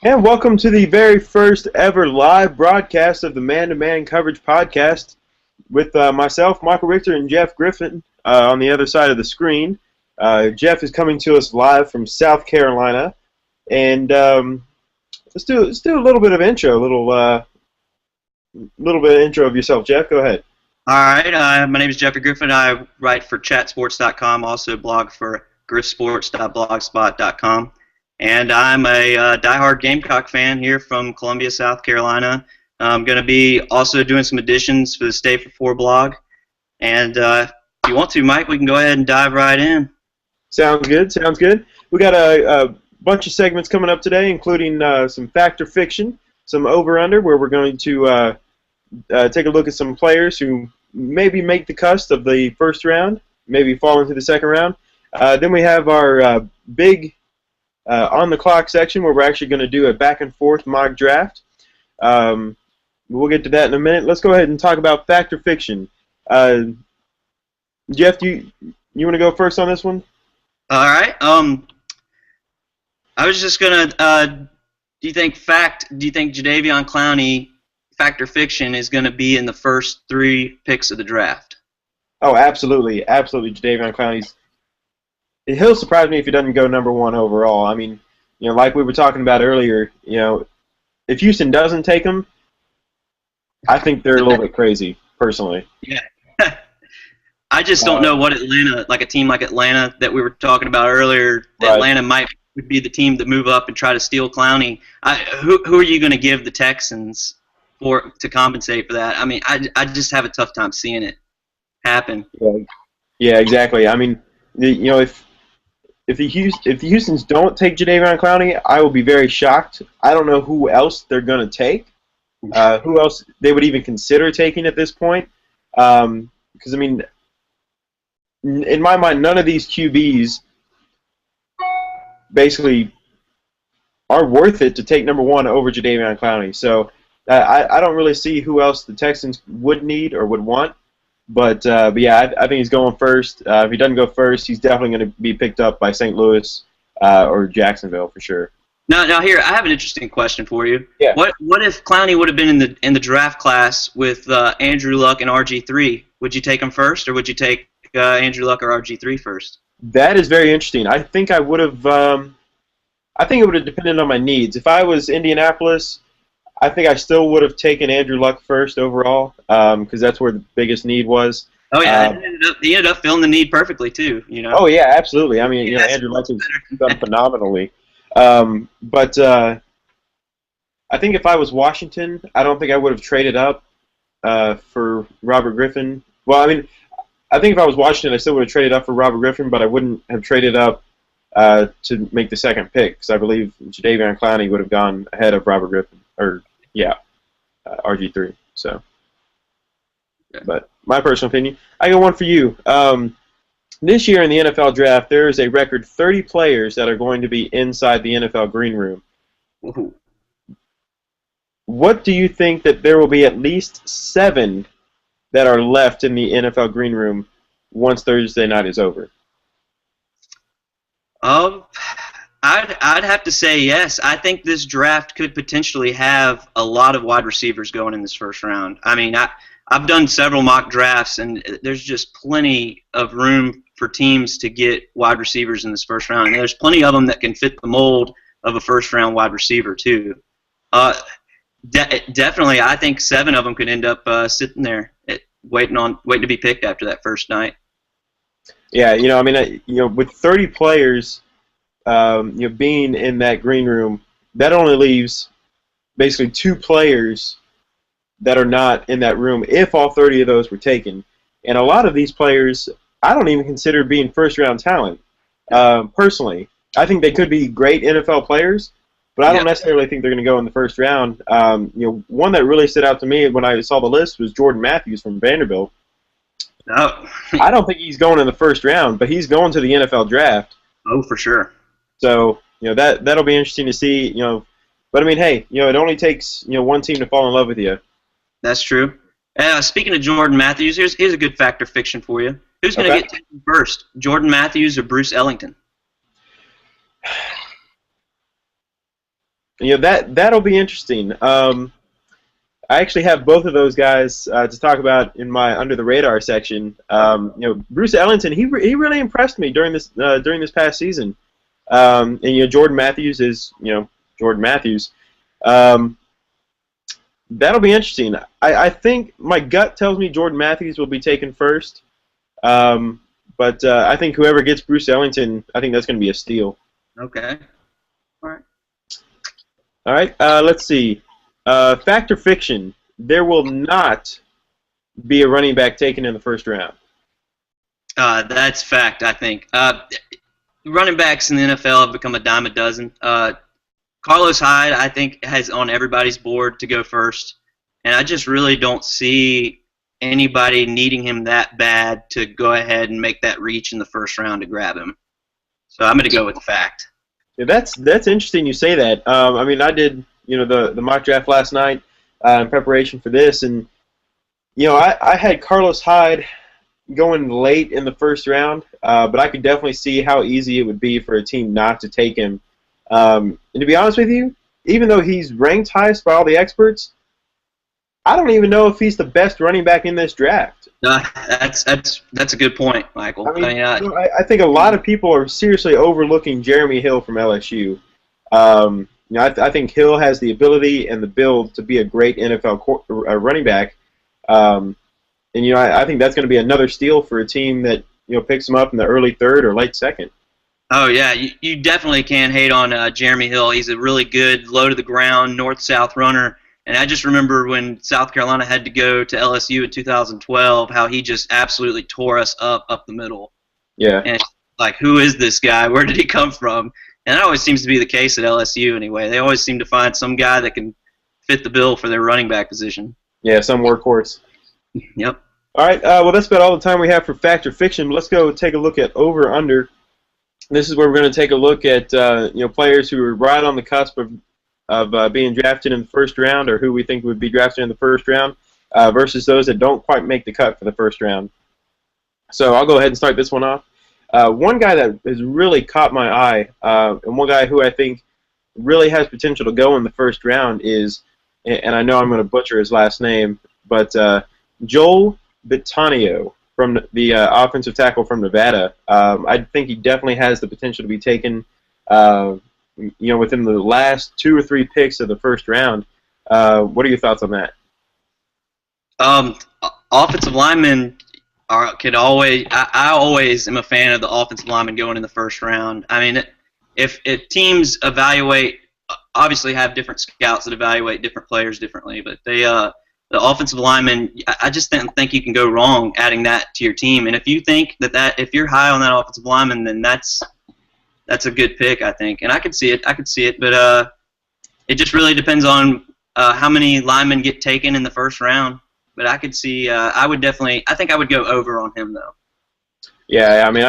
And welcome to the very first ever live broadcast of the Man to Man Coverage Podcast with myself, Michael Richter, and Jeff Griffin on the other side of the screen. Jeff is coming to us live from South Carolina. And let's do a little bit of intro, little bit of intro of yourself. Jeff, go ahead. All right, my name is Jeffrey Griffin. I write for chatsports.com, also blog for griffsports.blogspot.com. And I'm a diehard Gamecock fan here from Columbia, South Carolina. I'm going to be also doing some additions for the Stay for Four blog. And if you want to, Mike, we can go ahead and dive right in. Sounds good, sounds good. We got a bunch of segments coming up today, including some Fact or Fiction, some Over-Under, where we're going to take a look at some players who maybe make the cusp of the first round, maybe fall into the second round. Then we have our big on the clock section where we're actually going to do a back and forth mock draft. We'll get to that in a minute. Let's go ahead and talk about Fact or Fiction. Jeff, you want to go first on this one? All right. I was just gonna. Do you think Jadeveon Clowney, Fact or Fiction, is going to be in the first 3 picks of the draft? Oh, absolutely, absolutely. Jadeveon Clowney's. He'll surprise me if he doesn't go number 1 overall. I mean, like we were talking about earlier, if Houston doesn't take him, I think they're a little bit crazy, personally. Yeah. I just don't know what Atlanta, like a team like Atlanta that we were talking about earlier, Right. Atlanta would be the team that move up and try to steal Clowney. Who are you going to give the Texans to compensate for that? I mean, I just have a tough time seeing it happen. Yeah, exactly. I mean, if the Houstons don't take Jadeveon Clowney, I will be very shocked. I don't know who else they're going to take, who else they would even consider taking at this point. Because, I mean, in my mind, none of these QBs basically are worth it to take number 1 over Jadeveon Clowney. So I don't really see who else the Texans would need or would want. But yeah, I think he's going first. If he doesn't go first, he's definitely going to be picked up by St. Louis or Jacksonville for sure. Now here, I have an interesting question for you. Yeah. What if Clowney would have been in the draft class with Andrew Luck and RG3? Would you take him first, or would you take Andrew Luck or RG3 first? That is very interesting. I think I would have. I think it would have depended on my needs. If I was Indianapolis, I think I still would have taken Andrew Luck first overall, because that's where the biggest need was. Oh yeah, he ended up filling the need perfectly too. Oh yeah, absolutely. I mean, Andrew Luck has done phenomenally. But I think if I was Washington, I don't think I would have traded up for Robert Griffin. Well, I mean, I think if I was Washington, I still would have traded up for Robert Griffin, but I wouldn't have traded up to make the second pick, because I believe Jadeveon Clowney would have gone ahead of Robert Griffin, or RG3. So, yeah. But my personal opinion, I got one for you. This year in the NFL draft, there is a record 30 players that are going to be inside the NFL green room. Woohoo. What do you think that there will be at least 7 that are left in the NFL green room once Thursday night is over? I'd have to say yes. I think this draft could potentially have a lot of wide receivers going in this first round. I mean, I've done several mock drafts, and there's just plenty of room for teams to get wide receivers in this first round. And there's plenty of them that can fit the mold of a first-round wide receiver too. Definitely, I think 7 of them could end up sitting there waiting to be picked after that first night. Yeah, I mean, with 30 players, being in that green room, that only leaves basically 2 players that are not in that room if all 30 of those were taken. And a lot of these players, I don't even consider being first-round talent. Personally, I think they could be great NFL players, but I don't necessarily think they're going to go in the first round. One that really stood out to me when I saw the list was Jordan Matthews from Vanderbilt. No. I don't think he's going in the first round, but he's going to the NFL draft. Oh, for sure. So, that'll be interesting to see, But, I mean, hey, it only takes, one team to fall in love with you. That's true. Speaking of Jordan Matthews, here's a good fact or fiction for you. Who's going to get taken first, Jordan Matthews or Bruce Ellington? that'll be interesting. I actually have both of those guys to talk about in my under the radar section. Bruce Ellington, he really impressed me during this past season. And Jordan Matthews is Jordan Matthews. That'll be interesting. I think my gut tells me Jordan Matthews will be taken first. But I think whoever gets Bruce Ellington, I think that's going to be a steal. Okay. All right. All right. Let's see. Fact or fiction? There will not be a running back taken in the first round. That's fact, I think. Running backs in the NFL have become a dime a dozen. Carlos Hyde, I think, has on everybody's board to go first, and I just really don't see anybody needing him that bad to go ahead and make that reach in the first round to grab him. So I'm going to go with the fact. Yeah, that's interesting you say that. I mean, I did the mock draft last night in preparation for this, and I had Carlos Hyde going late in the first round, but I could definitely see how easy it would be for a team not to take him. And to be honest with you, even though he's ranked highest by all the experts, I don't even know if he's the best running back in this draft. That's a good point, Michael. I think a lot of people are seriously overlooking Jeremy Hill from LSU. I think Hill has the ability and the build to be a great NFL running back. And I think that's going to be another steal for a team that picks him up in the early third or late second. Oh yeah, you definitely can't hate on Jeremy Hill. He's a really good low to the ground north-south runner. And I just remember when South Carolina had to go to LSU in 2012, how he just absolutely tore us up the middle. Yeah. And like, who is this guy? Where did he come from? And that always seems to be the case at LSU anyway. They always seem to find some guy that can fit the bill for their running back position. Yeah, some workhorse. Yep. All right, well, that's about all the time we have for Fact or Fiction. Let's go take a look at over-under. This is where we're going to take a look at players who are right on the cusp of being drafted in the first round, or who we think would be drafted in the first round, versus those that don't quite make the cut for the first round. So I'll go ahead and start this one off. One guy that has really caught my eye, and one guy who I think really has potential to go in the first round is, and I know I'm going to butcher his last name, but Joel Bitonio from the offensive tackle from Nevada. I think he definitely has the potential to be taken within the last 2 or 3 picks of the first round. What are your thoughts on that? Offensive linemen could always. I always am a fan of the offensive linemen going in the first round. I mean, if teams evaluate, obviously have different scouts that evaluate different players differently, but the offensive linemen, I just don't think you can go wrong adding that to your team. And if you think that if you're high on that offensive lineman, then that's a good pick, I think. And I could see it, but it just really depends on how many linemen get taken in the first round. But I could see, I think I would go over on him though. Yeah, I mean,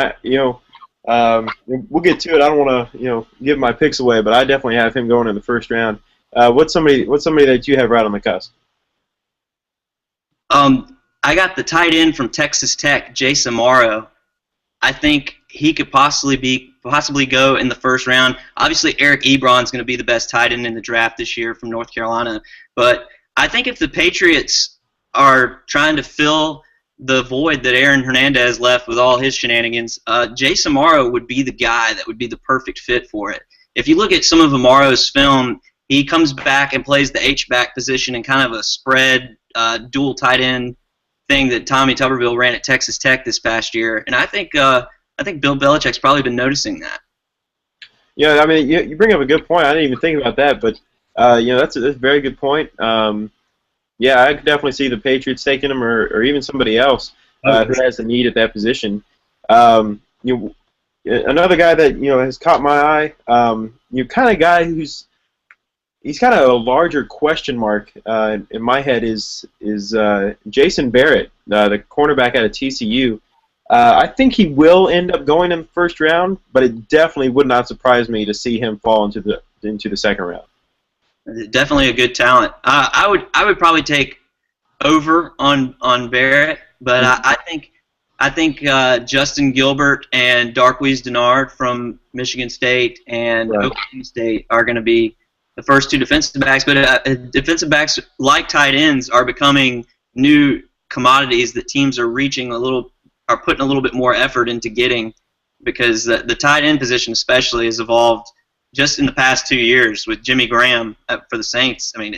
we'll get to it. I don't want to, give my picks away, but I definitely have him going in the first round. What's somebody that you have right on the cusp? I got the tight end from Texas Tech, Jace Amaro. I think he could possibly go in the first round. Obviously, Eric Ebron's going to be the best tight end in the draft this year from North Carolina. But I think if the Patriots are trying to fill the void that Aaron Hernandez left with all his shenanigans, Jace Amaro would be the guy that would be the perfect fit for it. If you look at some of Amaro's film, he comes back and plays the H-back position in kind of a spread dual tight end thing that Tommy Tuberville ran at Texas Tech this past year, and I think Bill Belichick's probably been noticing that. Yeah, I mean, you bring up a good point. I didn't even think about that, but that's a very good point. Yeah, I could definitely see the Patriots taking him, or even somebody else who has a need at that position. Another guy that has caught my eye, kind of guy he's kind of a larger question mark in my head is Jason Barrett, the cornerback out of TCU. I think he will end up going in the first round, but it definitely would not surprise me to see him fall into the second round. Definitely a good talent. I would probably take over on Barrett, but I think Justin Gilbert and Darqueze Dennard from Michigan State and Oklahoma State are going to be the first two defensive backs, but defensive backs like tight ends are becoming new commodities that teams are putting a little bit more effort into getting, because the tight end position especially has evolved just in the past 2 years with Jimmy Graham for the Saints. I mean,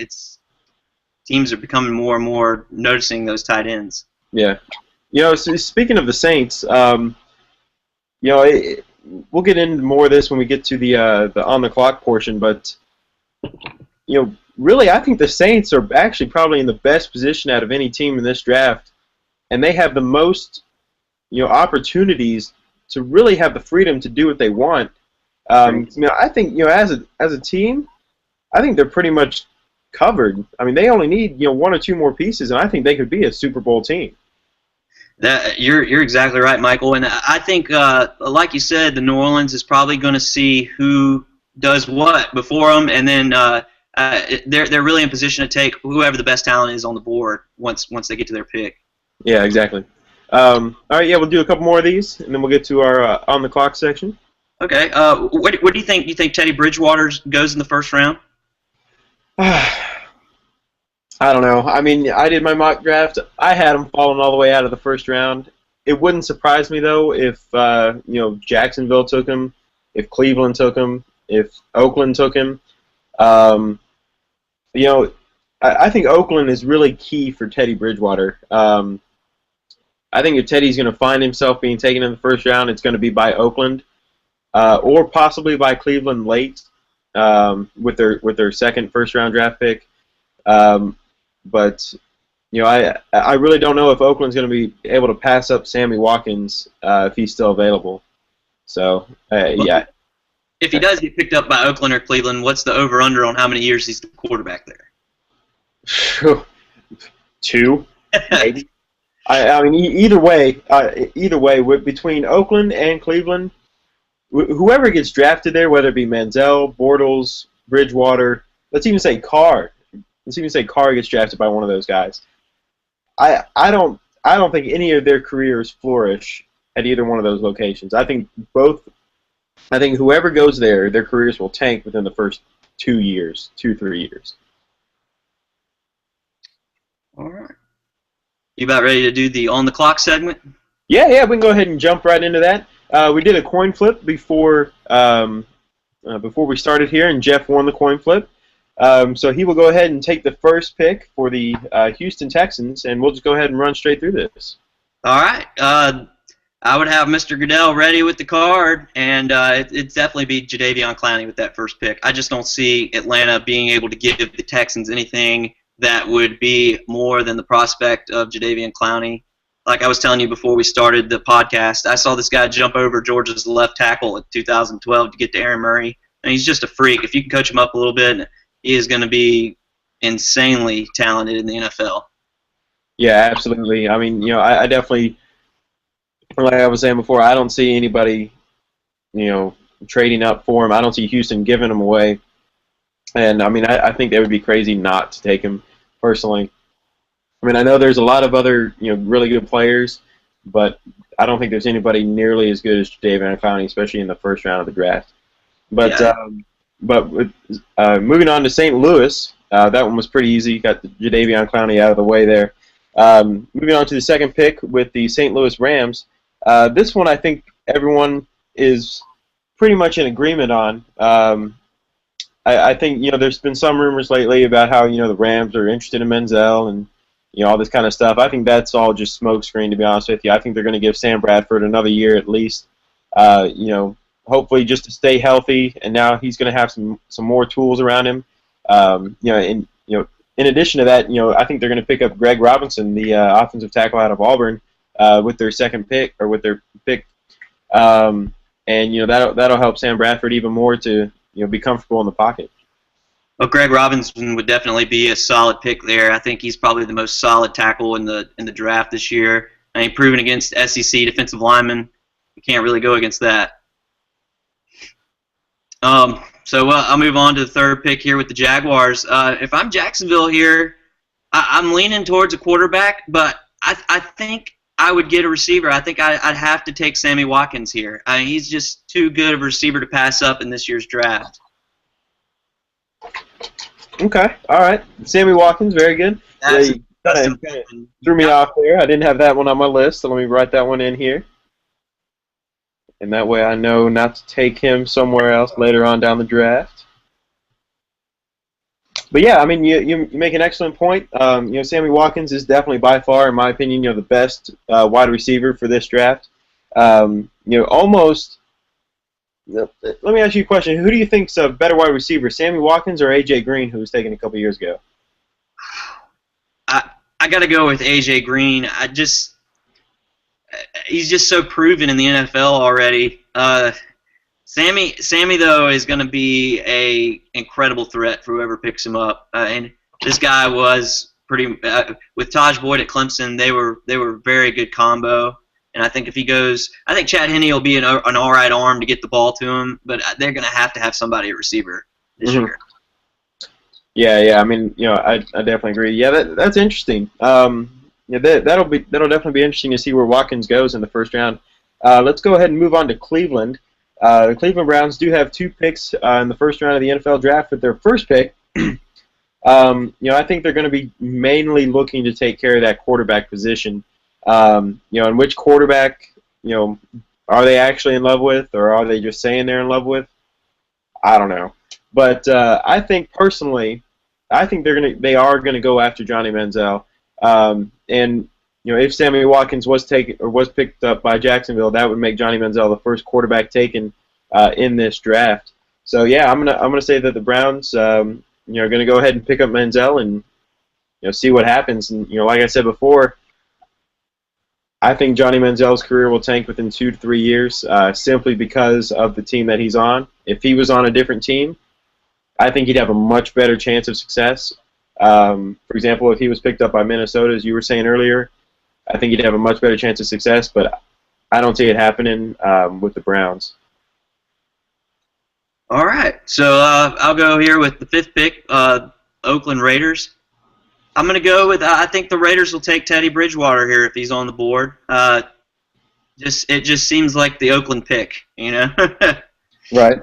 teams are becoming more and more noticing those tight ends. Yeah. So speaking of the Saints, we'll get into more of this when we get to the on the clock portion, but really I think the Saints are actually probably in the best position out of any team in this draft, and they have the most opportunities to really have the freedom to do what they want. I think as a team, I think they're pretty much covered. I mean, they only need one or two more pieces, and I think they could be a Super Bowl team. You're exactly right, Michael. And I think, like you said, the New Orleans is probably going to see who does what before them, and then they're really in position to take whoever the best talent is on the board once they get to their pick. Yeah, exactly. All right, we'll do a couple more of these, and then we'll get to our on the clock section. Okay. What do you think? You think Teddy Bridgewater goes in the first round? I don't know. I mean, I did my mock draft. I had him falling all the way out of the first round. It wouldn't surprise me, though, if Jacksonville took him, if Cleveland took him, if Oakland took him. I think Oakland is really key for Teddy Bridgewater. I think if Teddy's going to find himself being taken in the first round, it's going to be by Oakland, or possibly by Cleveland late with their second first-round draft pick. But I really don't know if Oakland's going to be able to pass up Sammy Watkins if he's still available. So yeah. If he does get picked up by Oakland or Cleveland, what's the over/under on how many years he's the quarterback there? 2, maybe. I mean, either way, between Oakland and Cleveland, whoever gets drafted there, whether it be Manziel, Bortles, Bridgewater, let's even say Carr gets drafted by one of those guys. I don't think any of their careers flourish at either one of those locations. I think whoever goes there, their careers will tank within the first 3 years. All right. You about ready to do the on the clock segment? Yeah, we can go ahead and jump right into that. We did a coin flip before we started here, and Jeff won the coin flip. So he will go ahead and take the first pick for the Houston Texans, and we'll just go ahead and run straight through this. All right. I would have Mr. Goodell ready with the card, and it'd definitely be Jadeveon Clowney with that first pick. I just don't see Atlanta being able to give the Texans anything that would be more than the prospect of Jadeveon Clowney. Like I was telling you before we started the podcast, I saw this guy jump over Georgia's left tackle in 2012 to get to Aaron Murray, and he's just a freak. If you can coach him up a little bit, he is going to be insanely talented in the NFL. Yeah, absolutely. I mean, I definitely, like I was saying before, I don't see anybody, trading up for him. I don't see Houston giving him away. And, I mean, I think they would be crazy not to take him, personally. I mean, I know there's a lot of other, really good players, but I don't think there's anybody nearly as good as Jadeveon Clowney, especially in the first round of the draft. But, moving on to St. Louis, that one was pretty easy. Got the Jadeveon Clowney out of the way there. Moving on to the second pick with the St. Louis Rams. This one I think everyone is pretty much in agreement on. I think there's been some rumors lately about how the Rams are interested in Manziel and all this kind of stuff. I think that's all just smokescreen, to be honest with you. I think they're going to give Sam Bradford another year at least. Hopefully just to stay healthy, and now he's going to have some more tools around him. In addition to that, I think they're going to pick up Greg Robinson, the offensive tackle out of Auburn, with their second pick, or with their pick, and that'll help Sam Bradford even more to be comfortable in the pocket. Well, Greg Robinson would definitely be a solid pick there. I think he's probably the most solid tackle in the draft this year. I mean, proven against SEC defensive linemen, you can't really go against that. So I'll move on to the third pick here with the Jaguars. If I'm Jacksonville here, I'm leaning towards a quarterback, but I think I would get a receiver. I think I'd have to take Sammy Watkins here. I mean, he's just too good of a receiver to pass up in this year's draft. Okay, all right. Sammy Watkins, very good. Yeah, That's you Dustin. kind of threw me off there. I didn't have that one on my list, so let me write that one in here. And that way I know not to take him somewhere else later on down the draft. But yeah, I mean, you make an excellent point. Sammy Watkins is definitely by far, in my opinion, the best wide receiver for this draft. Almost. Let me ask you a question. Who do you think's a better wide receiver, Sammy Watkins or AJ Green, who was taken a couple years ago? I got to go with AJ Green. He's just so proven in the NFL already. Sammy though is going to be a incredible threat for whoever picks him up. And this guy was pretty with Taj Boyd at Clemson. They were a very good combo. And I think if he goes, I think Chad Henne will be an all right arm to get the ball to him. But they're going to have somebody at receiver this year. Yeah. I mean, I definitely agree. Yeah, that's interesting. That'll definitely be interesting to see where Watkins goes in the first round. Let's go ahead and move on to Cleveland. The Cleveland Browns do have 2 picks in the first round of the NFL draft. With their first pick, I think they're going to be mainly looking to take care of that quarterback position. And which quarterback, are they actually in love with, or are they just saying they're in love with? I don't know. But I think personally, they are gonna go after Johnny Manziel. And if Sammy Watkins was picked up by Jacksonville, that would make Johnny Manziel the first quarterback taken in this draft. So yeah, I'm gonna say that the Browns are gonna go ahead and pick up Manziel and see what happens. And like I said before, I think Johnny Manziel's career will tank within 2 to 3 years simply because of the team that he's on. If he was on a different team, I think he'd have a much better chance of success. For example, if he was picked up by Minnesota, as you were saying earlier, I think he'd have a much better chance of success, but I don't see it happening with the Browns. All right, so I'll go here with the 5th pick, Oakland Raiders. I'm going to go with, I think the Raiders will take Teddy Bridgewater here if he's on the board. It just seems like the Oakland pick, Right.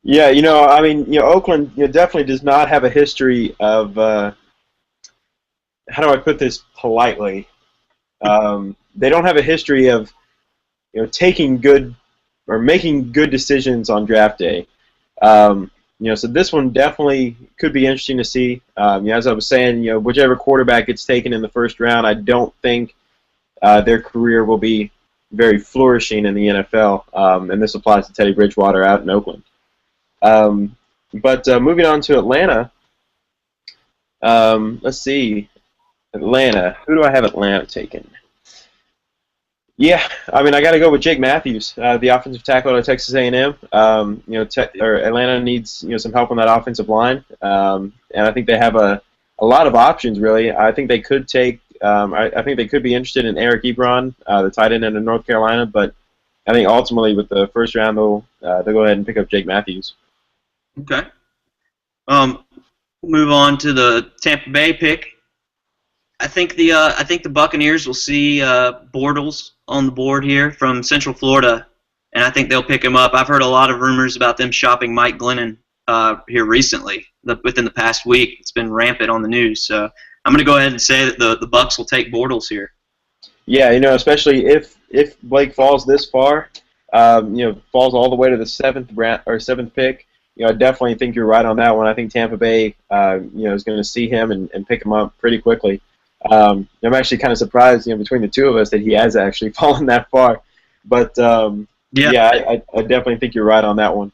Yeah, I mean, Oakland definitely does not have a history of, how do I put this politely? They don't have a history of, taking good or making good decisions on draft day. So this one definitely could be interesting to see. As I was saying, whichever quarterback gets taken in the first round, I don't think their career will be very flourishing in the NFL, and this applies to Teddy Bridgewater out in Oakland. But moving on to Atlanta, let's see. Atlanta. Who do I have Atlanta taken? Yeah, I mean, I got to go with Jake Matthews, the offensive tackle at Texas A&M. Atlanta needs some help on that offensive line, and I think they have a lot of options. Really, I think they could take. I think they could be interested in Eric Ebron, the tight end in North Carolina, but I think ultimately with the first round they'll go ahead and pick up Jake Matthews. Okay. Move on to the Tampa Bay pick. I think the Buccaneers will see Bortles on the board here from Central Florida, and I think they'll pick him up. I've heard a lot of rumors about them shopping Mike Glennon here recently. Within the past week, it's been rampant on the news. So I'm going to go ahead and say that the Bucs will take Bortles here. Yeah, especially if Blake falls this far, falls all the way to the 7th pick. I definitely think you're right on that one. I think Tampa Bay, is going to see him and pick him up pretty quickly. I'm actually kind of surprised, between the two of us that he has actually fallen that far. But I definitely think you're right on that one.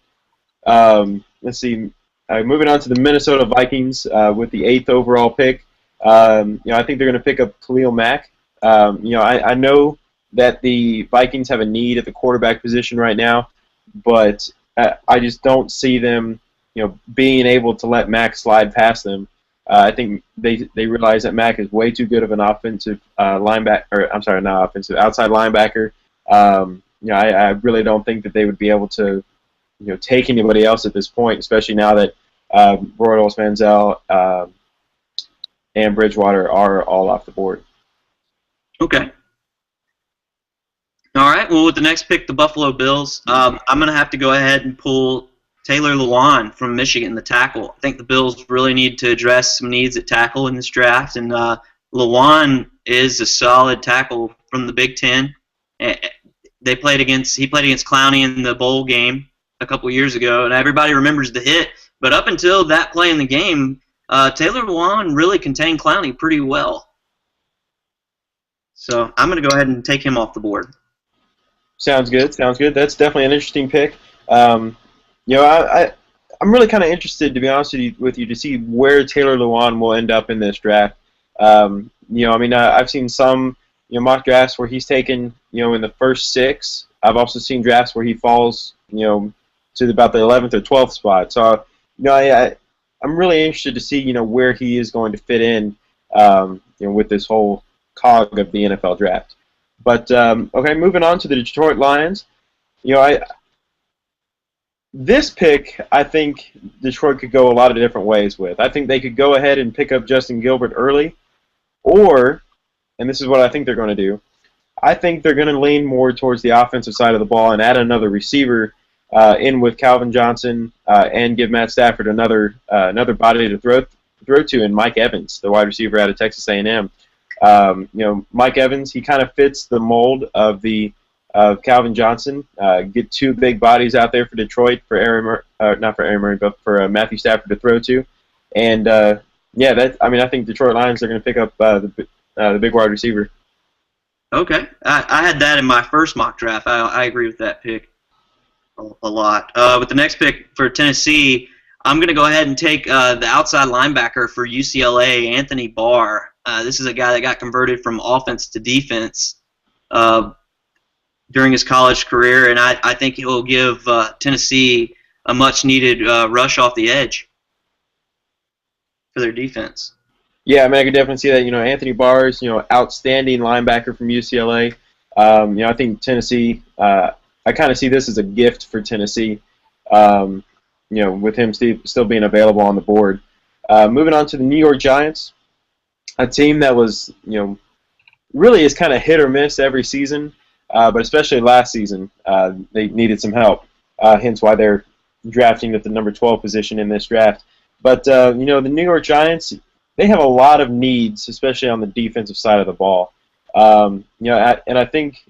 Let's see. Moving on to the Minnesota Vikings with the 8th overall pick. I think they're going to pick up Khalil Mack. I know that the Vikings have a need at the quarterback position right now, but I just don't see them, being able to let Mack slide past them. I think they realize that Mack is way too good of an offensive linebacker. I'm sorry, not offensive, outside linebacker. I really don't think that they would be able to, take anybody else at this point, especially now that Bortles, Manziel, and Bridgewater are all off the board. Okay. All right. Well, with the next pick, the Buffalo Bills, I'm going to have to go ahead and pull Taylor Lewan from Michigan, the tackle. I think the Bills really need to address some needs at tackle in this draft, and Lewan is a solid tackle from the Big Ten. He played against Clowney in the bowl game a couple years ago, and everybody remembers the hit. But up until that play in the game, Taylor Lewan really contained Clowney pretty well. So I'm going to go ahead and take him off the board. Sounds good. That's definitely an interesting pick. I'm really kind of interested, to be honest with you, to see where Taylor Lewan will end up in this draft. I've seen some mock drafts where he's taken in the first 6. I've also seen drafts where he falls to about the 11th or 12th spot. So I'm really interested to see where he is going to fit in with this whole cog of the NFL draft. But okay, moving on to the Detroit Lions. This pick, I think Detroit could go a lot of different ways with. I think they could go ahead and pick up Justin Gilbert early, or, and this is what I think they're going to do, I think they're going to lean more towards the offensive side of the ball and add another receiver in with Calvin Johnson and give Matt Stafford another body to throw to in Mike Evans, the wide receiver out of Texas A&M. Mike Evans, he kind of fits the mold of Calvin Johnson. Get 2 big bodies out there for Detroit, not for Aaron Murray, but for Matthew Stafford to throw to. And I think Detroit Lions are going to pick up the big wide receiver. Okay, I had that in my first mock draft. I agree with that pick a lot. With the next pick for Tennessee, I'm going to go ahead and take the outside linebacker for UCLA, Anthony Barr. This is a guy that got converted from offense to defense during his college career, and I think he will give Tennessee a much-needed rush off the edge for their defense. Yeah, I could definitely see that. Anthony Barr is, outstanding linebacker from UCLA. I think Tennessee, I kind of see this as a gift for Tennessee, with him still being available on the board. Moving on to the New York Giants, a team that was, really is kind of hit or miss every season, but especially last season, they needed some help, hence why they're drafting at the number 12 position in this draft. But, the New York Giants, they have a lot of needs, especially on the defensive side of the ball. And I think,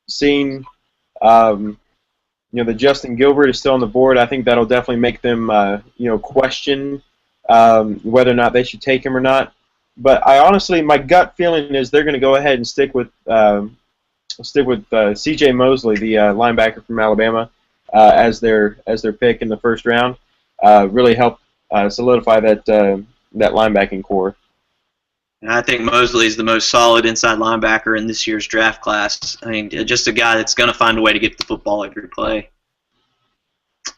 seeing, that Justin Gilbert is still on the board, I think that'll definitely make them, question whether or not they should take him or not. But my gut feeling is they're going to go ahead and stick with C.J. Mosley, the linebacker from Alabama, as their pick in the first round. Really help solidify that linebacking core. And I think Mosley is the most solid inside linebacker in this year's draft class. I mean, just a guy that's going to find a way to get the football every play.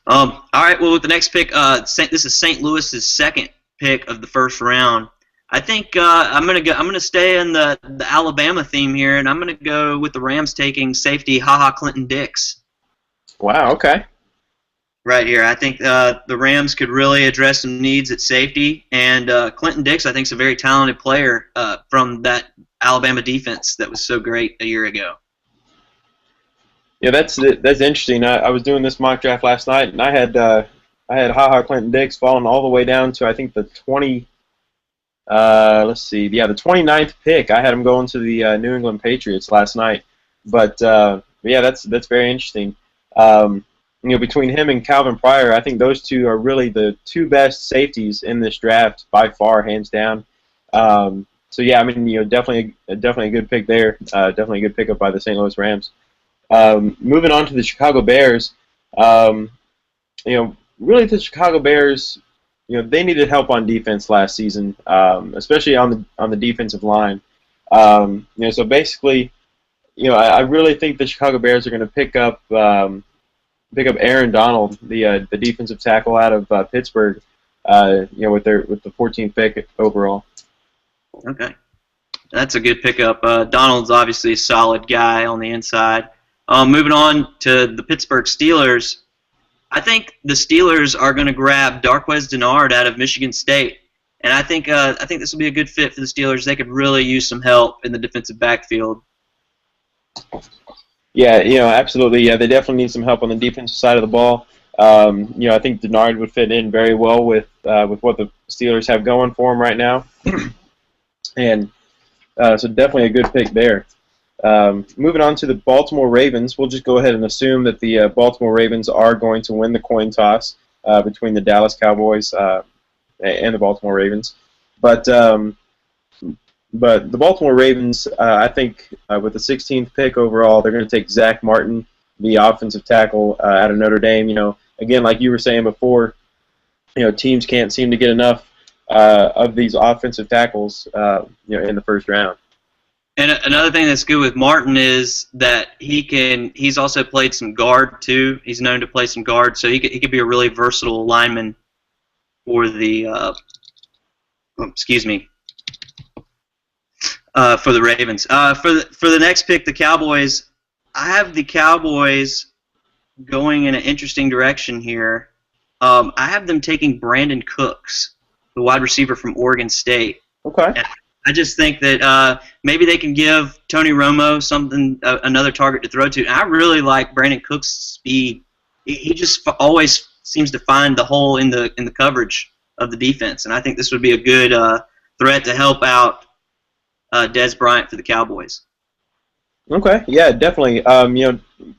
All right, well, with the next pick, this is St. Louis's second pick of the first round. I think I'm gonna stay in the Alabama theme here, and I'm gonna go with the Rams taking safety Clinton Dix. Wow. Okay. Right here, I think the Rams could really address some needs at safety, and Clinton Dix, I think, is a very talented player from that Alabama defense that was so great a year ago. Yeah, that's interesting. I was doing this mock draft last night, and I had Clinton Dix falling all the way down to, I think, the 29th pick. I had him going to the New England Patriots last night. But yeah, that's very interesting. Between him and Calvin Pryor, I think those two are really the 2 best safeties in this draft by far, hands down. So yeah, definitely a good pick there. Definitely a good pickup by the St. Louis Rams. Moving on to the Chicago Bears, really the Chicago Bears, they needed help on defense last season, especially on the defensive line. So basically, I really think the Chicago Bears are going to pick up Aaron Donald, the defensive tackle out of Pittsburgh, with the 14th pick overall. Okay, that's a good pickup. Donald's obviously a solid guy on the inside. Moving on to the Pittsburgh Steelers, I think the Steelers are going to grab Darqueze Dennard out of Michigan State, and I think this will be a good fit for the Steelers. They could really use some help in the defensive backfield. Yeah, absolutely. Yeah, they definitely need some help on the defensive side of the ball. I think Denard would fit in very well with what the Steelers have going for him right now, and so definitely a good pick there. Moving on to the Baltimore Ravens, we'll just go ahead and assume that the Baltimore Ravens are going to win the coin toss between the Dallas Cowboys and the Baltimore Ravens. But the Baltimore Ravens, I think with the 16th pick overall, they're going to take Zach Martin, the offensive tackle out of Notre Dame. Again, like you were saying before, teams can't seem to get enough of these offensive tackles, in the first round. And another thing that's good with Martin is that he's also played some guard too. He's known to play some guard, so he could be a really versatile lineman for the for the Ravens. For the next pick, the Cowboys. I have the Cowboys going in an interesting direction here. I have them taking Brandon Cooks, the wide receiver from Oregon State. Okay. And I just think that maybe they can give Tony Romo another target to throw to. And I really like Brandon Cook's speed. He just always seems to find the hole in the coverage of the defense, and I think this would be a good threat to help out Dez Bryant for the Cowboys. Okay, yeah, definitely.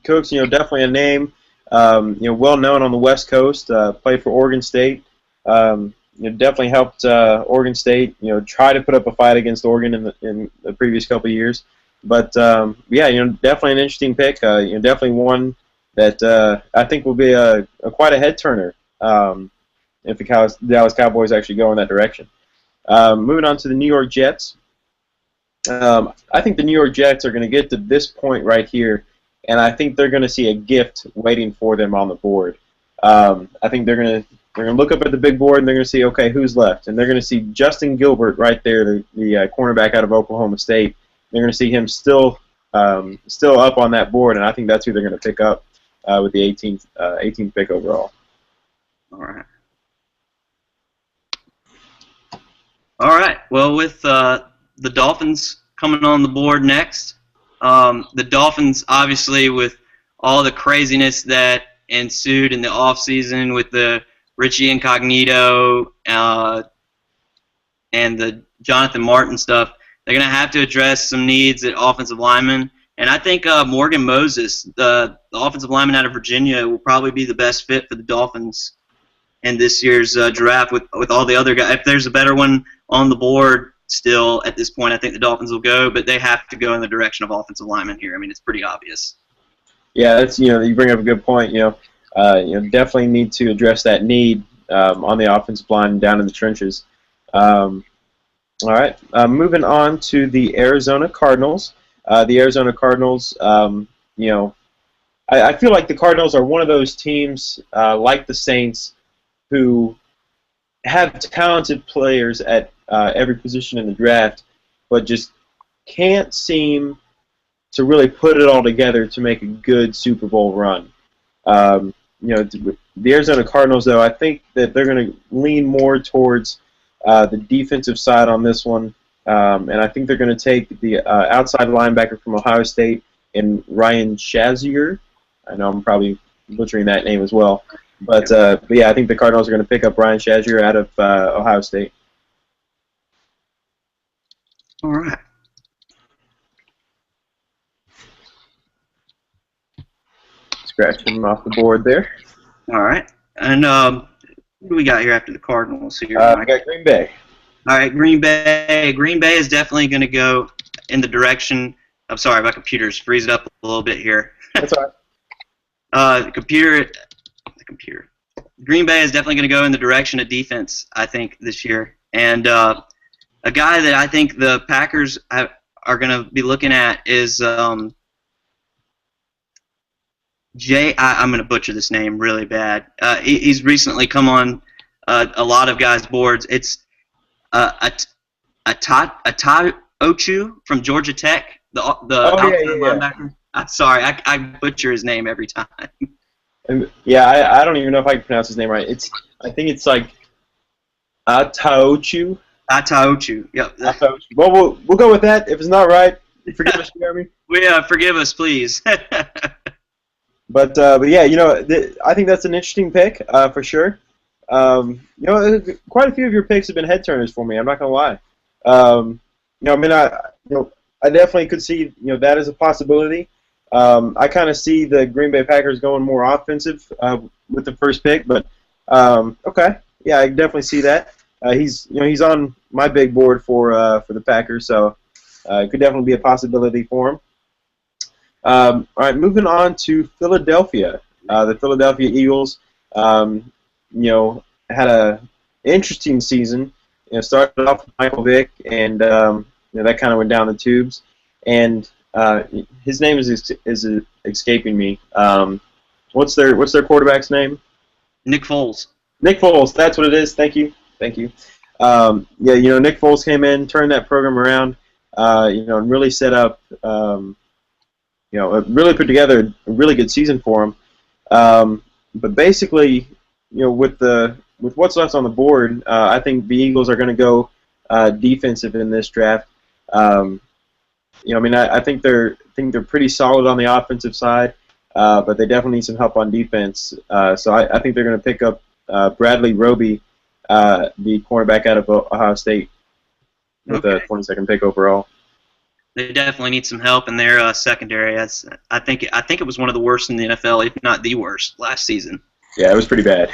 Cooks, definitely a name. Well known on the West Coast. Played for Oregon State. Definitely helped Oregon State, try to put up a fight against Oregon in the previous couple of years. But definitely an interesting pick. Definitely one that I think will be quite a head turner if the Dallas Cowboys actually go in that direction. Moving on to the New York Jets. I think the New York Jets are going to get to this point right here, and I think they're going to see a gift waiting for them on the board. I think they're going to look up at the big board and they're going to see, okay, who's left, and they're going to see Justin Gilbert right there, the cornerback out of Oklahoma State. They're going to see him still up on that board, and I think that's who they're going to pick up with the 18th pick overall. All right. Well, with the Dolphins coming on the board next, the Dolphins, obviously, with all the craziness that ensued in the offseason with the Richie Incognito and the Jonathan Martin stuff, they're going to have to address some needs at offensive linemen. And I think Morgan Moses, the offensive lineman out of Virginia, will probably be the best fit for the Dolphins in this year's draft with all the other guys. If there's a better one on the board still at this point, I think the Dolphins will go, but they have to go in the direction of offensive linemen here. I mean, it's pretty obvious. Yeah, that's you bring up a good point. Definitely need to address that need on the offensive line down in the trenches. All right, moving on to the Arizona Cardinals. The Arizona Cardinals, I feel like the Cardinals are one of those teams like the Saints who have talented players at every position in the draft, but just can't seem to really put it all together to make a good Super Bowl run. The Arizona Cardinals, though, I think that they're going to lean more towards the defensive side on this one, and I think they're going to take the outside linebacker from Ohio State and Ryan Shazier. I know I'm probably butchering that name as well, but yeah, I think the Cardinals are going to pick up Ryan Shazier out of Ohio State. All right. Scratch him off the board there. All right. And who do we got here after the Cardinals? We got Green Bay. All right, Green Bay. Green Bay is definitely going to go in the direction. I'm sorry, my computer's freezing up a little bit here. That's all right. The computer. Green Bay is definitely going to go in the direction of defense, I think, this year. And a guy that I think the Packers are going to be looking at is I'm going to butcher this name really bad. He's recently come on a lot of guys' boards. It's Atai Ochu from Georgia Tech, the linebacker. I'm sorry, I butcher his name every time. Yeah, I don't even know if I can pronounce his name right. I think it's like Ataochu. Ataochu, yep. Ataochu. Well, we'll go with that. If it's not right, forgive us, Jeremy. Forgive us, please. But yeah, I think that's an interesting pick for sure. Quite a few of your picks have been head turners for me. I'm not gonna lie. I mean, I definitely could see that as a possibility. I kind of see the Green Bay Packers going more offensive with the first pick, but okay, yeah, I definitely see that. He's on my big board for the Packers, so it could definitely be a possibility for him. All right, moving on to Philadelphia. The Philadelphia Eagles, had a interesting season. Started off with Michael Vick, and that kind of went down the tubes. And his name is escaping me. What's their quarterback's name? Nick Foles. Nick Foles. That's what it is. Thank you. Nick Foles came in, turned that program around, and really set up. Really put together a really good season for him. But basically, with what's left on the board, I think the Eagles are going to go defensive in this draft. I think they're pretty solid on the offensive side, but they definitely need some help on defense. So I think they're going to pick up Bradley Roby, the cornerback out of Ohio State, with the 22nd pick overall. They definitely need some help in their secondary. I think it was one of the worst in the NFL, if not the worst, last season. Yeah, it was pretty bad.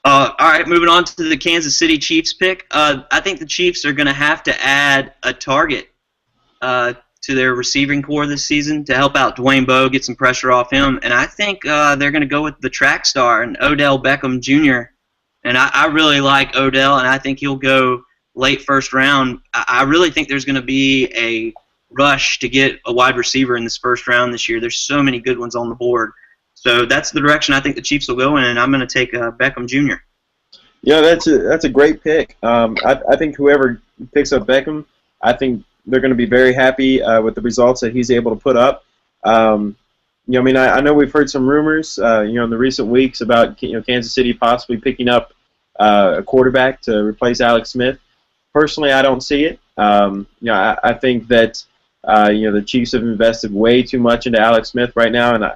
All right, moving on to the Kansas City Chiefs pick. I think the Chiefs are going to have to add a target to their receiving core this season to help out Dwayne Bowe, get some pressure off him. And I think they're going to go with the track star and Odell Beckham Jr. And I really like Odell, and I think he'll go late first round. I really think there's going to be a rush to get a wide receiver in this first round this year. There's so many good ones on the board. So that's the direction I think the Chiefs will go in, and I'm going to take Beckham Jr. Yeah, that's a great pick. I think whoever picks up Beckham, I think they're going to be very happy with the results that he's able to put up. I know we've heard some rumors, in the recent weeks about Kansas City possibly picking up a quarterback to replace Alex Smith. Personally, I don't see it. I think that the Chiefs have invested way too much into Alex Smith right now, and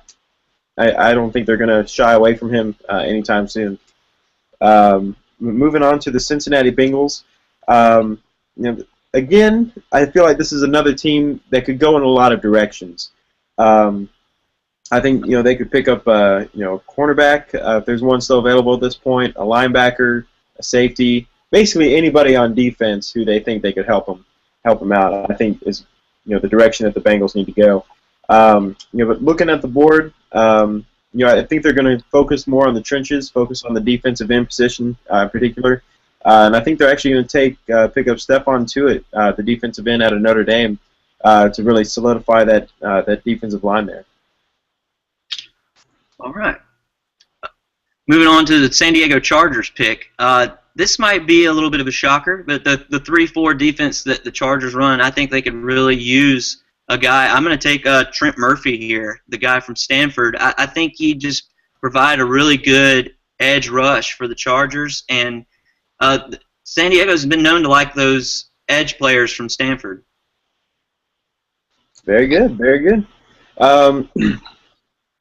I don't think they're going to shy away from him anytime soon. Moving on to the Cincinnati Bengals. Again, I feel like this is another team that could go in a lot of directions. I think they could pick up a cornerback if there's one still available at this point, a linebacker, a safety, basically anybody on defense who they think they could help them out. I think is the direction that the Bengals need to go. But looking at the board, I think they're going to focus more on the trenches, focus on the defensive end position in particular. And I think they're actually going to pick up Stephon Tuitt, the defensive end out of Notre Dame, to really solidify that defensive line there. All right. Moving on to the San Diego Chargers pick. This might be a little bit of a shocker, but the 3-4 defense that the Chargers run, I think they could really use a guy. I'm going to take Trent Murphy here, the guy from Stanford. I think he just provide a really good edge rush for the Chargers, and San Diego's been known to like those edge players from Stanford. Very good, very good.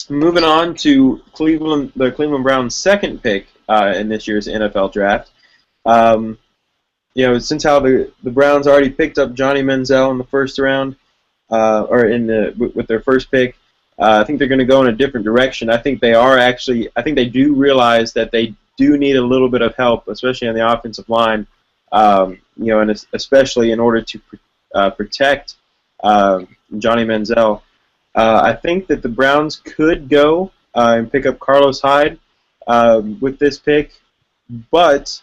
Moving on to the Cleveland Browns' second pick in this year's NFL draft. Since how the Browns already picked up Johnny Manziel in the first round, with their first pick, I think they're going to go in a different direction. I think they do realize that they do need a little bit of help, especially on the offensive line, and especially in order to protect Johnny Manziel. I think that the Browns could go and pick up Carlos Hyde with this pick, but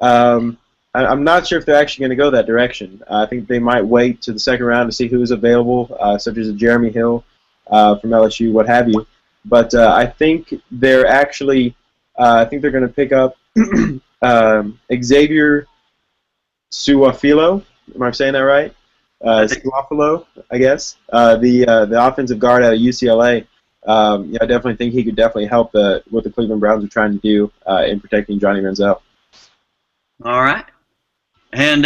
I'm not sure if they're actually going to go that direction. I think they might wait to the second round to see who's available, such as a Jeremy Hill from LSU, what have you. But I think they're actually going to pick up Xavier Suafilo. Am I saying that right? Suafilo, I guess. The offensive guard out of UCLA. I definitely think he could definitely help what the Cleveland Browns are trying to do in protecting Johnny Manziel. All right. And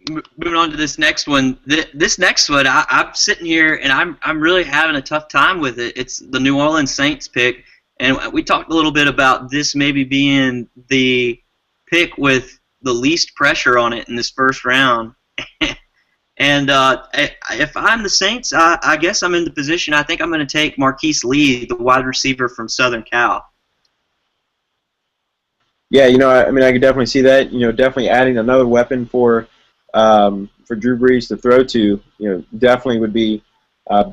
moving on to this next one. This next one, I'm sitting here and I'm really having a tough time with it. It's the New Orleans Saints pick, and we talked a little bit about this maybe being the pick with the least pressure on it in this first round. And if I'm the Saints, I guess I'm in the position. I think I'm going to take Marquise Lee, the wide receiver from Southern Cal. Yeah, I mean, I could definitely see that. Definitely adding another weapon for Drew Brees to throw to, definitely would be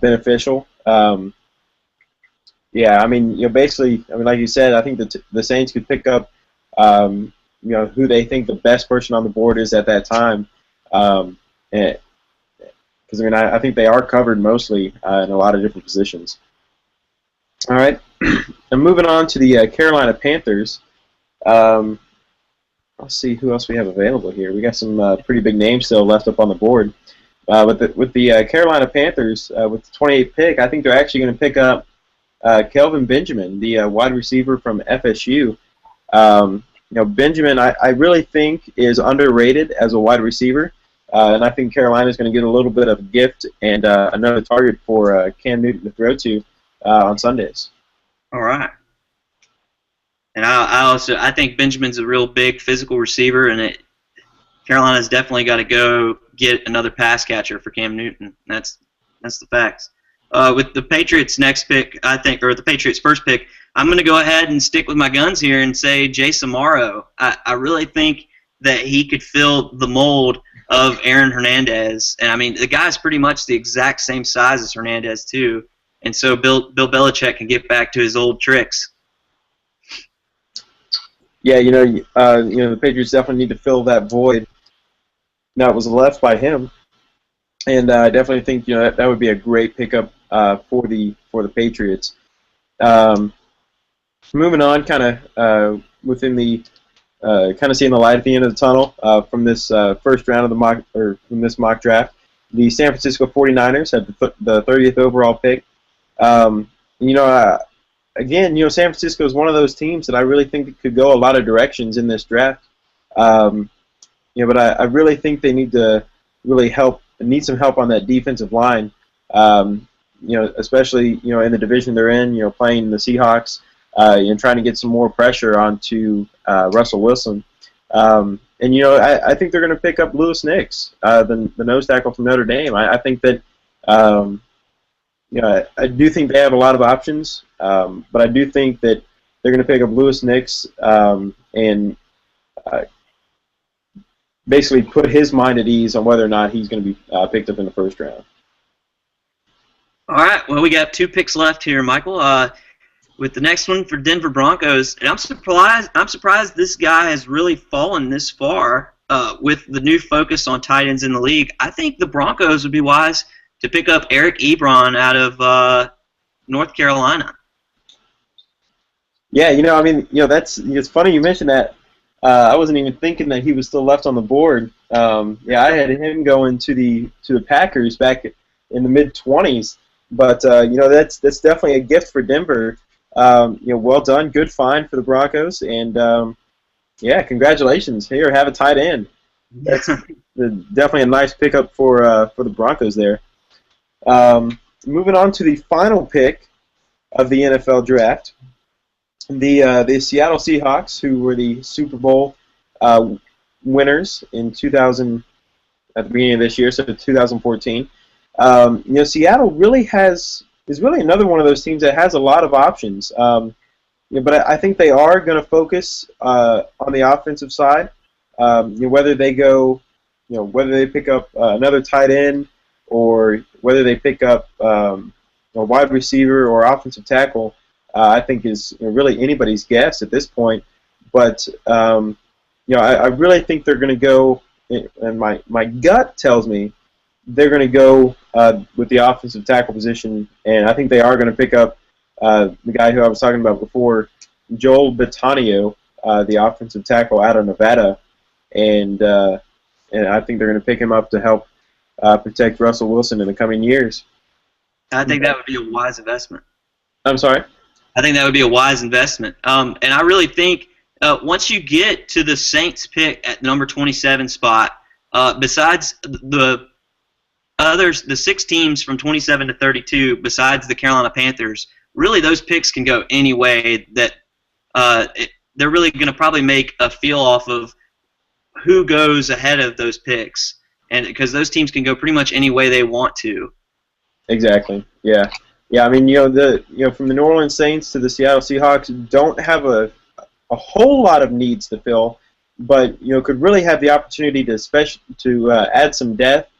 beneficial. Yeah, I mean, basically, like you said, I think the Saints could pick up, who they think the best person on the board is at that time. Because I think they are covered mostly in a lot of different positions. All right, and moving on to the Carolina Panthers. Let's see who else we have available here. We got some pretty big names still left up on the board. With the Carolina Panthers, with the 28th pick, I think they're actually going to pick up Kelvin Benjamin, the wide receiver from FSU. Benjamin, I really think is underrated as a wide receiver, and I think Carolina is going to get a little bit of a gift and another target for Cam Newton to throw to on Sundays. All right. And I think Benjamin's a real big physical receiver, and Carolina's definitely got to go get another pass catcher for Cam Newton. That's the facts. With the Patriots' next pick, I think, or the Patriots' first pick, I'm going to go ahead and stick with my guns here and say Jay Samaro. I really think that he could fill the mold of Aaron Hernandez, and I mean the guy's pretty much the exact same size as Hernandez too, and so Bill Belichick can get back to his old tricks. Yeah, the Patriots definitely need to fill that void that was left by him, and I definitely think that would be a great pickup for the Patriots. Moving on, kind of within the kind of seeing the light at the end of the tunnel from this first round of from this mock draft, the San Francisco 49ers had the 30th overall pick. Again, San Francisco is one of those teams that I really think could go a lot of directions in this draft. But I really think they need to really need some help on that defensive line. Especially in the division they're in. Playing the Seahawks and trying to get some more pressure onto Russell Wilson. I think they're going to pick up Louis Nix, the nose tackle from Notre Dame. I think that. I do think they have a lot of options, but I do think that they're going to pick up Louis Nix and basically put his mind at ease on whether or not he's going to be picked up in the first round. All right, well, we got 2 picks left here, Michael. With the next one for Denver Broncos, and I'm surprised this guy has really fallen this far with the new focus on tight ends in the league. I think the Broncos would be wise to pick up Eric Ebron out of North Carolina. Yeah, it's funny you mentioned that. I wasn't even thinking that he was still left on the board. I had him going to the Packers back in the mid-20s. But that's definitely a gift for Denver. Well done, good find for the Broncos, and congratulations. Here, have a tight end. That's definitely a nice pickup for the Broncos there. Moving on to the final pick of the NFL draft, the Seattle Seahawks, who were the Super Bowl winners in 2000 at the beginning of this year, so 2014. Seattle really is really another one of those teams that has a lot of options. But I think they are going to focus on the offensive side. Whether they pick up another tight end or whether they pick up a wide receiver or offensive tackle, I think is really anybody's guess at this point. But I really think they're going to go, and my gut tells me they're going to go with the offensive tackle position, and I think they are going to pick up the guy who I was talking about before, Joel Bitonio, the offensive tackle out of Nevada, and I think they're going to pick him up to help protect Russell Wilson in the coming years. I think that would be a wise investment. I'm sorry? I think that would be a wise investment. And I really think once you get to the Saints pick at number 27 spot, besides the others, the 6 teams from 27 to 32, besides the Carolina Panthers, really those picks can go any way. That they're really going to probably make a feel off of who goes ahead of those picks, and because those teams can go pretty much any way they want to. Exactly. Yeah. Yeah. I mean, from the New Orleans Saints to the Seattle Seahawks don't have a whole lot of needs to fill, but could really have the opportunity to add some depth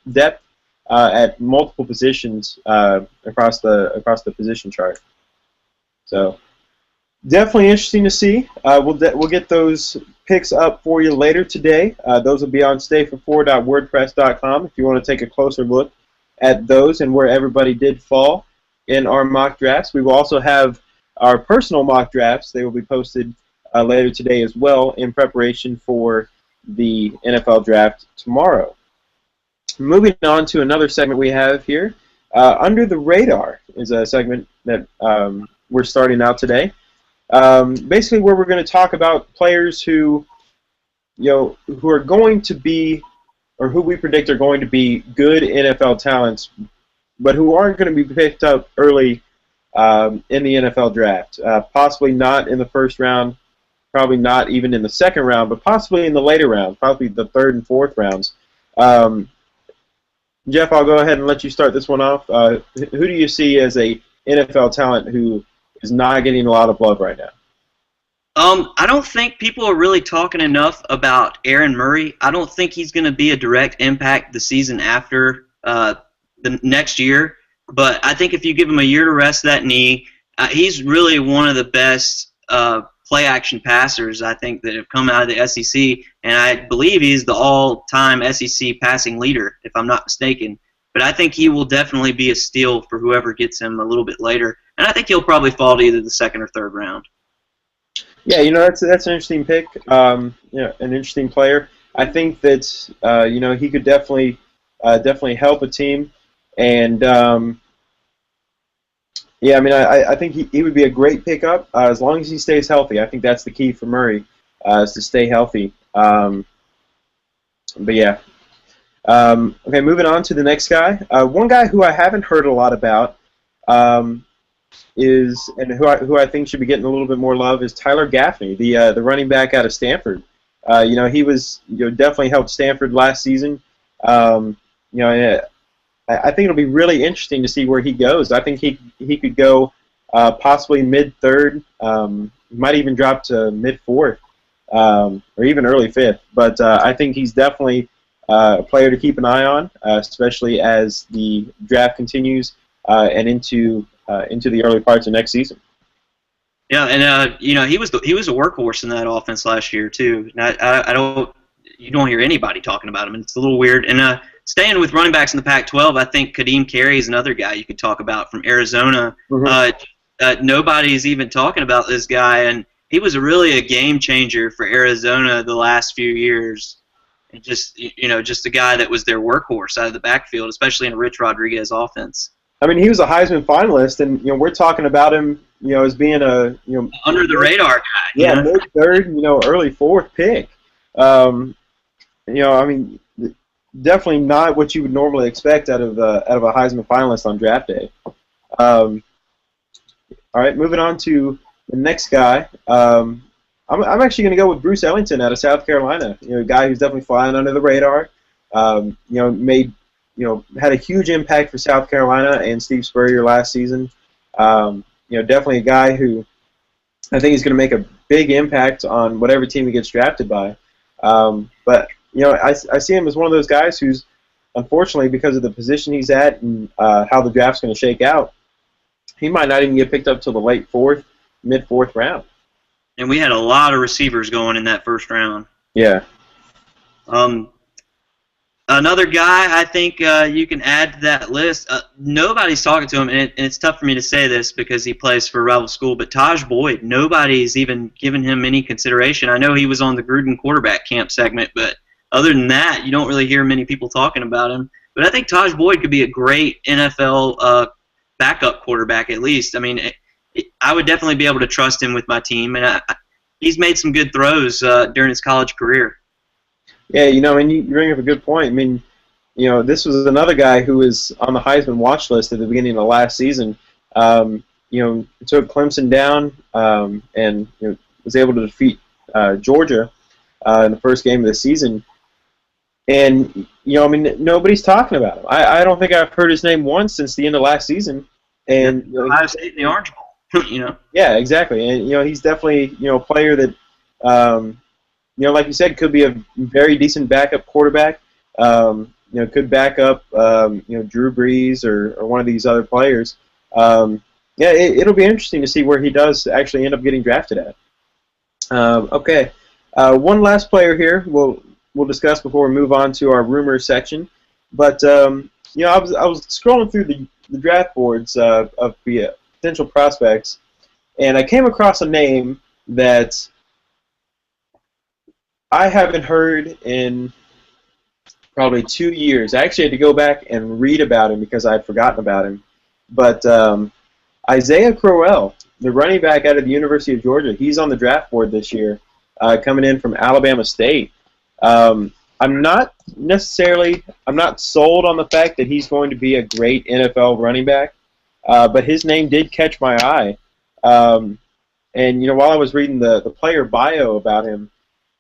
at multiple positions across the position chart. So definitely interesting to see. We'll get those picks up for you later today. Those will be on stayfor4.wordpress.com if you want to take a closer look at those and where everybody did fall in our mock drafts. We will also have our personal mock drafts. They will be posted later today as well in preparation for the NFL draft tomorrow. Moving on to another segment we have here. Under the Radar is a segment that we're starting out today. Basically where we're going to talk about players who are going to be, or who we predict are going to be good NFL talents, but who aren't going to be picked up early in the NFL draft. Possibly not in the first round, probably not even in the second round, but possibly in the later round, probably the third and fourth rounds. Jeff, I'll go ahead and let you start this one off. Who do you see as a NFL talent who is not getting a lot of love right now? I don't think people are really talking enough about Aaron Murray. I don't think he's going to be a direct impact the season after the next year. But I think if you give him a year to rest that knee, he's really one of the best play-action passers, I think, that have come out of the SEC. And I believe he's the all-time SEC passing leader, if I'm not mistaken. But I think he will definitely be a steal for whoever gets him a little bit later. And I think he'll probably fall to either the second or third round. Yeah, that's an interesting pick. An interesting player. I think that he could definitely help a team, and I think he would be a great pickup as long as he stays healthy. I think that's the key for Murray, is to stay healthy. Okay, moving on to the next guy. One guy who I haven't heard a lot about. Who I think should be getting a little bit more love is Tyler Gaffney, the running back out of Stanford. He was definitely helped Stanford last season. I think it'll be really interesting to see where he goes. I think he could go possibly mid-third, might even drop to mid-fourth, or even early fifth. But I think he's definitely a player to keep an eye on, especially as the draft continues and into the early parts of next season. Yeah, and he was a workhorse in that offense last year too. And you don't hear anybody talking about him, and it's a little weird. And staying with running backs in the Pac-12, I think Kadeem Carey is another guy you could talk about from Arizona. Mm-hmm. Nobody's even talking about this guy, and he was really a game changer for Arizona the last few years. And just a guy that was their workhorse out of the backfield, especially in a Rich Rodriguez offense. I mean, he was a Heisman finalist, and we're talking about him, as being a under the radar guy. Yeah, mid-third, early fourth pick. I mean, definitely not what you would normally expect out of a Heisman finalist on draft day. All right, moving on to the next guy. I'm actually going to go with Bruce Ellington out of South Carolina. A guy who's definitely flying under the radar. Had a huge impact for South Carolina and Steve Spurrier last season. Definitely a guy who I think is going to make a big impact on whatever team he gets drafted by. But I see him as one of those guys who's, unfortunately, because of the position he's at and how the draft's going to shake out, he might not even get picked up till the late fourth, mid-fourth round. And we had a lot of receivers going in that first round. Yeah. Another guy I think you can add to that list, nobody's talking to him, and it's tough for me to say this because he plays for a rival school, but Tajh Boyd, nobody's even given him any consideration. I know he was on the Gruden quarterback camp segment, but other than that, you don't really hear many people talking about him. But I think Tajh Boyd could be a great NFL backup quarterback at least. I mean, I would definitely be able to trust him with my team, and he's made some good throws during his college career. Yeah, and you bring up a good point. I mean, this was another guy who was on the Heisman watch list at the beginning of last season. Took Clemson down and was able to defeat Georgia in the first game of the season. And, nobody's talking about him. I don't think I've heard his name once since the end of last season. And Ohio State in the Orange Bowl, Yeah, exactly. And, he's definitely, a player that, like you said, could be a very decent backup quarterback. Could back up, Drew Brees or one of these other players. It'll be interesting to see where he does actually end up getting drafted at. Okay. One last player here we'll discuss before we move on to our rumors section. But I was scrolling through the draft boards of the potential prospects, and I came across a name that I haven't heard in probably 2 years. I actually had to go back and read about him because I had forgotten about him. But Isaiah Crowell, the running back out of the University of Georgia, he's on the draft board this year, coming in from Alabama State. I'm not sold on the fact that he's going to be a great NFL running back, but his name did catch my eye. And while I was reading the player bio about him,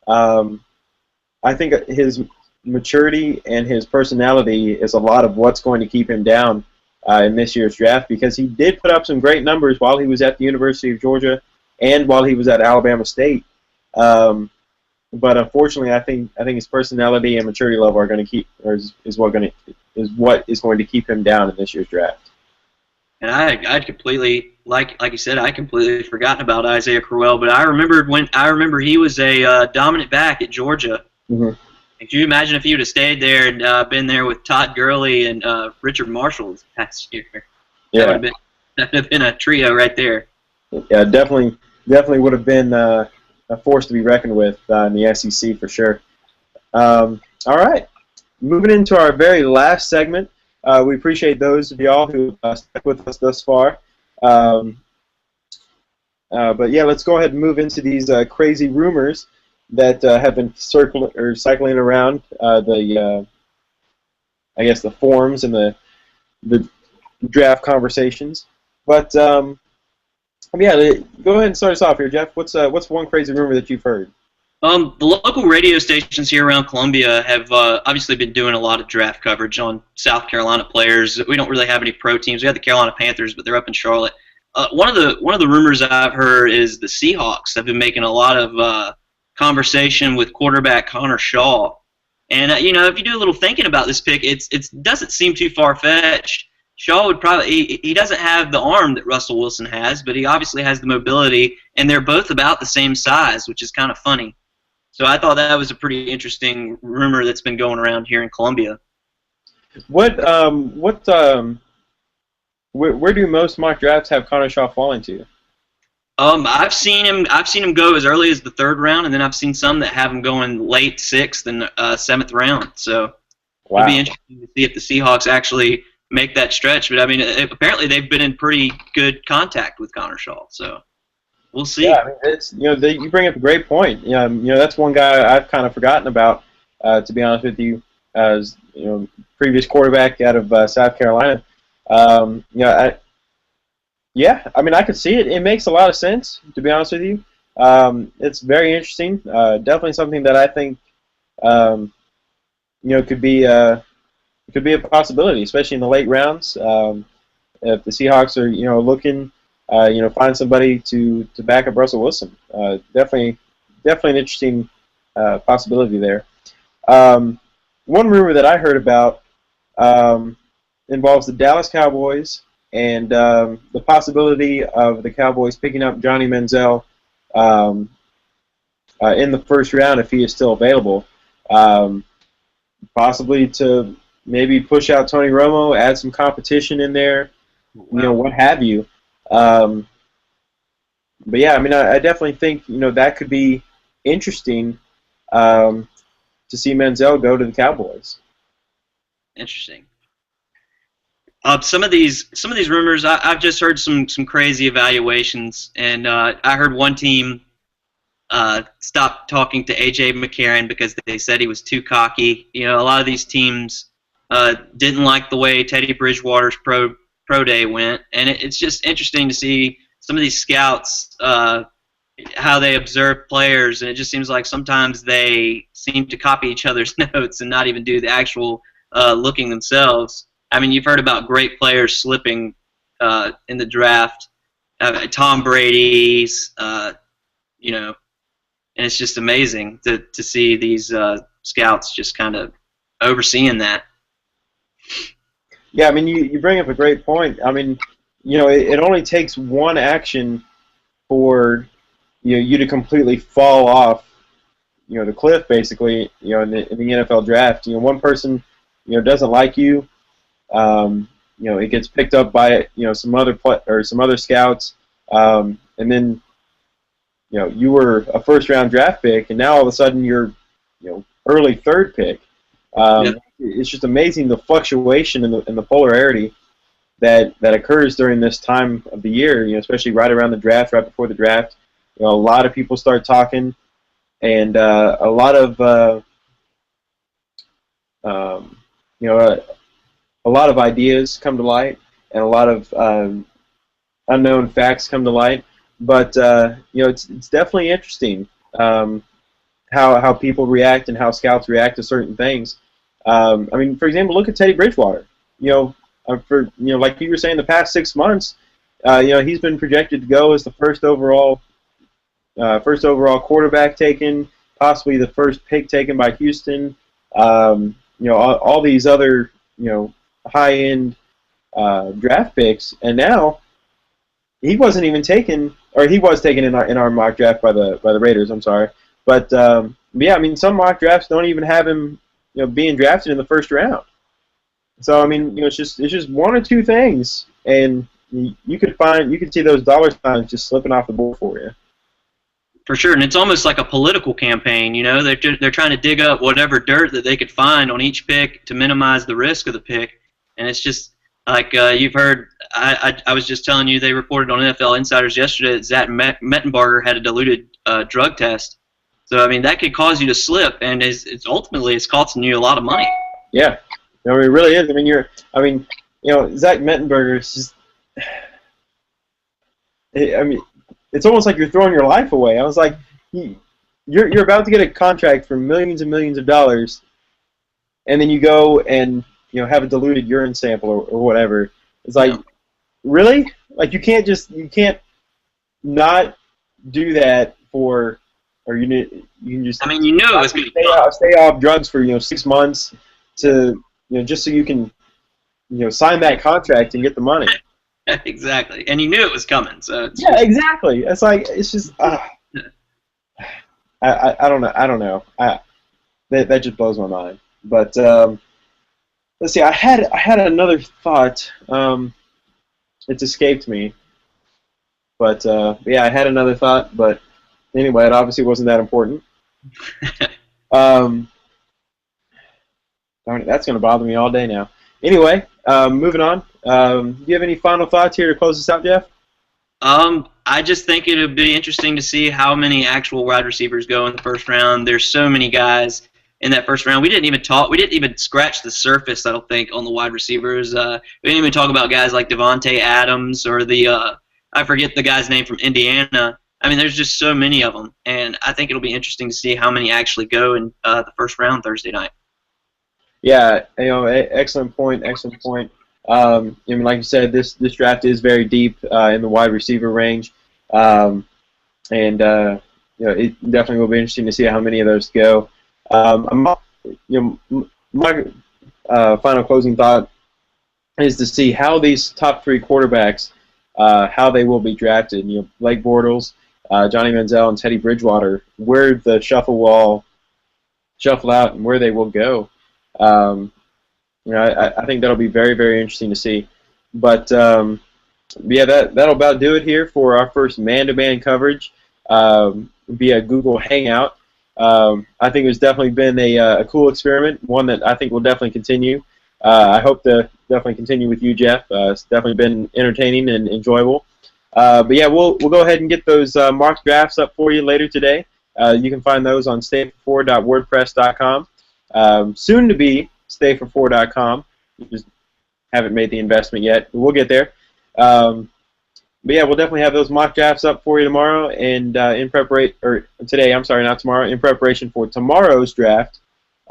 I think his maturity and his personality is a lot of what's going to keep him down in this year's draft, because he did put up some great numbers while he was at the University of Georgia and while he was at Alabama State. But unfortunately, I think his personality and maturity level are going to keep, or is what is going to keep him down in this year's draft. And I'd completely, like you said, I completely forgotten about Isaiah Crowell. But I remember he was a dominant back at Georgia. Mm-hmm. Could you imagine if he would have stayed there and been there with Todd Gurley and Richard Marshall this past year? Yeah, that would have been a trio right there. Yeah, definitely would have been a force to be reckoned with in the SEC for sure. All right, moving into our very last segment. We appreciate those of y'all who stuck with us thus far. But yeah, let's go ahead and move into these crazy rumors that have been cycling around the forums and the draft conversations. But yeah, go ahead and start us off here, Jeff. What's one crazy rumor that you've heard? The local radio stations here around Columbia have obviously been doing a lot of draft coverage on South Carolina players. We don't really have any pro teams. We have the Carolina Panthers, but they're up in Charlotte. One of the rumors I've heard is the Seahawks have been making a lot of conversation with quarterback Connor Shaw. And if you do a little thinking about this pick, it doesn't seem too far-fetched. Shaw would probably he doesn't have the arm that Russell Wilson has, but he obviously has the mobility, and they're both about the same size, which is kind of funny. So I thought that was a pretty interesting rumor that's been going around here in Columbia. Where do most mock drafts have Connor Shaw falling to? I've seen him go as early as the 3rd round, and then I've seen some that have him going late 6th and 7th round. So wow. It'll be interesting to see if the Seahawks actually make that stretch. But I mean, apparently they've been in pretty good contact with Connor Shaw. So we'll see. Yeah, I mean, you bring up a great point. That's one guy I've kind of forgotten about, to be honest with you, as previous quarterback out of South Carolina. I mean, I could see it. It makes a lot of sense, to be honest with you. It's very interesting. Definitely something that I think, could be a possibility, especially in the late rounds. If the Seahawks are, looking, find somebody to back up Russell Wilson. Definitely an interesting possibility there. One rumor that I heard about involves the Dallas Cowboys and the possibility of the Cowboys picking up Johnny Manziel in the 1st round if he is still available. Possibly to maybe push out Tony Romo, add some competition in there, what have you. But yeah, I mean, I definitely think that could be interesting to see Manziel go to the Cowboys. Interesting. Some of these rumors, I've just heard some crazy evaluations, and I heard one team stopped talking to A.J. McCarron because they said he was too cocky. You know, a lot of these teams didn't like the way Teddy Bridgewater's pro day went, and it's just interesting to see some of these scouts how they observe players, and it just seems like sometimes they seem to copy each other's notes and not even do the actual looking themselves. I mean, you've heard about great players slipping in the draft, Tom Brady's, you know, and it's just amazing to see these scouts just kind of overseeing that. Yeah, I mean, you bring up a great point. I mean, you know, it only takes one action for you to completely fall off, the cliff, basically, in the NFL draft. One person, doesn't like you. It gets picked up by some other scouts, and then you were a first-round draft pick, and now all of a sudden you're early third pick. Yep. It's just amazing the fluctuation in the polarity that occurs during this time of the year. Especially right around the draft, right before the draft. A lot of people start talking, and a lot of ideas come to light, and a lot of unknown facts come to light. But it's definitely interesting how people react and how scouts react to certain things. I mean, for example, look at Teddy Bridgewater. Like you were saying, the past 6 months, he's been projected to go as the first overall quarterback taken, possibly the first pick taken by Houston. All these other high-end draft picks, and now he wasn't even taken, or he was taken in our mock draft by the Raiders. I'm sorry, but yeah, I mean, some mock drafts don't even have him being drafted in the first round. So I mean, it's just one or two things, and you could see those dollar signs just slipping off the board for you. For sure, and it's almost like a political campaign. They're trying to dig up whatever dirt that they could find on each pick to minimize the risk of the pick, and it's just like you've heard. I was just telling you, they reported on NFL Insiders yesterday that Zach Mettenberger had a diluted drug test. So I mean, that could cause you to slip, and it's ultimately costing you a lot of money. Yeah, it really is. I mean, Zach Mettenberger is just. I mean, it's almost like you're throwing your life away. I was like, you're about to get a contract for millions and millions of dollars, and then you go and have a diluted urine sample or whatever. It's like, really? Like you can't not do that for, or you can just. I mean, it was going to stay off drugs for 6 months to just so you can sign that contract and get the money. Exactly, and you knew it was coming. So yeah, exactly. It's like it's just I don't know. That just blows my mind. But let's see. I had another thought. It's escaped me. But yeah, I had another thought. But anyway, it obviously wasn't that important. Darn it, that's going to bother me all day now. Anyway, moving on. Do you have any final thoughts here to close this out, Jeff? I just think it would be interesting to see how many actual wide receivers go in the first round. There's so many guys in that first round. We didn't even scratch the surface, I don't think, on the wide receivers. We didn't even talk about guys like Devontae Adams or I forget the guy's name from Indiana. I mean, there's just so many of them, and I think it'll be interesting to see how many actually go in the first round Thursday night. Yeah, excellent point. Excellent point. I mean, like you said, this draft is very deep in the wide receiver range, and it definitely will be interesting to see how many of those go. My final closing thought is to see how these top three quarterbacks, how they will be drafted. Blake Bortles, Johnny Manziel, and Teddy Bridgewater, where the shuffle will all shuffle out and where they will go. I think that'll be very, very interesting to see. But yeah, that'll about do it here for our first man-to-man coverage via Google Hangout. I think it's definitely been a cool experiment, one that I think will definitely continue. I hope to definitely continue with you, Jeff. It's definitely been entertaining and enjoyable. But yeah, we'll go ahead and get those mock drafts up for you later today. You can find those on stayfor4.wordpress.com. Soon to be stayfor4.com. We just haven't made the investment yet. We'll get there. But yeah, we'll definitely have those mock drafts up for you tomorrow, and today. I'm sorry, not tomorrow. In preparation for tomorrow's draft.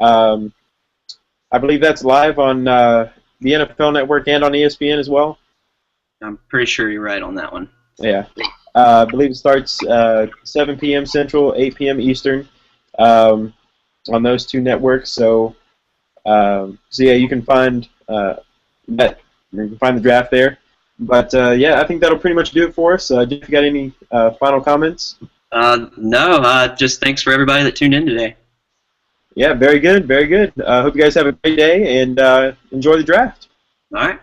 I believe that's live on the NFL Network and on ESPN as well. I'm pretty sure you're right on that one. Yeah. I believe it starts 7 p.m. Central, 8 p.m. Eastern on those two networks. So yeah, you can find that. You can find the draft there. But yeah, I think that'll pretty much do it for us. Jeff, you got any final comments? No. Just thanks for everybody that tuned in today. Yeah, very good, very good. Hope you guys have a great day and enjoy the draft. All right.